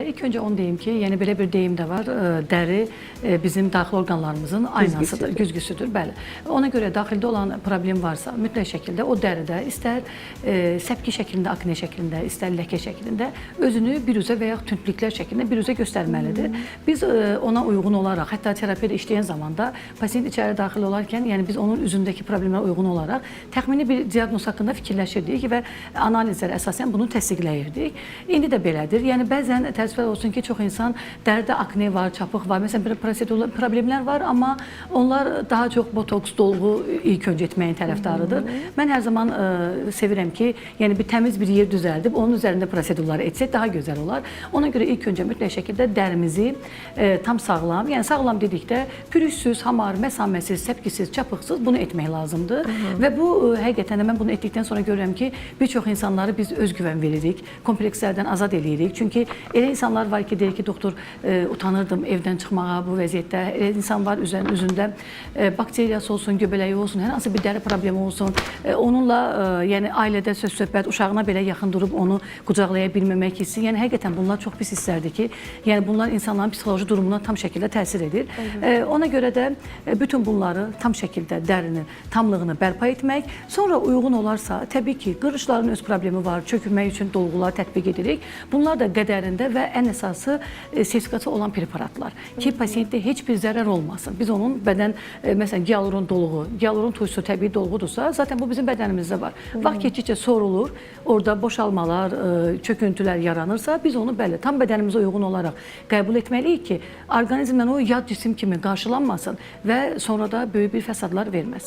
İlk önce onu deyim ki, yəni belə bir deyim də var, dəri bizim daxili orqanlarımızın aynasıdır, güzgüsüdür, bəli. Ona görə daxildə olan problem varsa, mütləq şəkildə o dəridə istər səpki şəklində, akne şəklində, istər ləkə şəklində özünü biruzə və yaxud tündlüklər şəklində biruzə göstərməlidir. Biz ona uyğun olaraq, hətta terapiyada işləyən zamanda pasiyent içəri daxil olarkən, yəni biz onun üzündəki problemlərə uyğun olaraq təxmini bir diaqnoz haqqında fikirləşirdik və analizlər əsasən bunu təsdiqləyirdik. İndi də belədir. Yəni bəzən təəssüf olsun ki, çox insan dəridə akne var, çapıq var, məsələn bir prosedurlar problemlər var, amma onlar daha çox botoks, dolğu ilk öncə etməyin tərəfdarıdır. Mən hər zaman sevirəm ki, yəni bir təmiz bir yer düzəldib onun üzərində prosedurları etsək daha gözəl olar. Ona görə ilk öncə mütləq şəkildə dərimizi tam sağlam, yəni sağlam dedikdə pürüzsüz, hamar, məsaməsiz, səpkisiz, çapıqsız bunu etmək lazımdır. Və bu həqiqətən də mən bunu etdikdən sonra görürəm ki, bir çox insanları biz özgüvən veririk, komplekslərdən azad edirik. Çünki elə insanlar var ki, deyir ki, doktor utanırdım evdən çıxmağa bu vəziyyətdə. Elə insan var üzündə bakteriyası olsun, göbələyi olsun, hər hansı bir dəri problemi olsun. Onunla yəni ailədə söz-söhbət, uşağına belə yaxın durub onu qucaqlaya bilməmək hissi. Yəni həqiqətən bunlar çox pis hisslərdir ki, yəni bunlar insanların psixoloji durumuna tam şəkildə təsir edir. Ona görə də bütün bunları tam şəkildə dərinin tamlığını bərpa etmək, sonra uyğun olarsa, təbii ki, qırışların öz problemi var, çökülmək üçün dolğular tətbiq edirik. Bunlar da qədərində və ən əsası sertifikatı olan preparatlar ki, pasiyentdə heç bir zərər olmasın. Biz onun bədən, məsələn, gialurun dolğu, gialurun tuyusu təbii dolğudursa, zaten bu bizim bədənimizdə var. Vaxt keçdikcə sorulur, orada boşalmalar, çöküntülər yaranırsa, biz onu bəli, tam bədənimizə uyğun olaraq qəbul etməliyik ki, orqanizmdən o yad cisim kimi qarşılanmasın və sonra da böyük bir fəsadlar verməsin.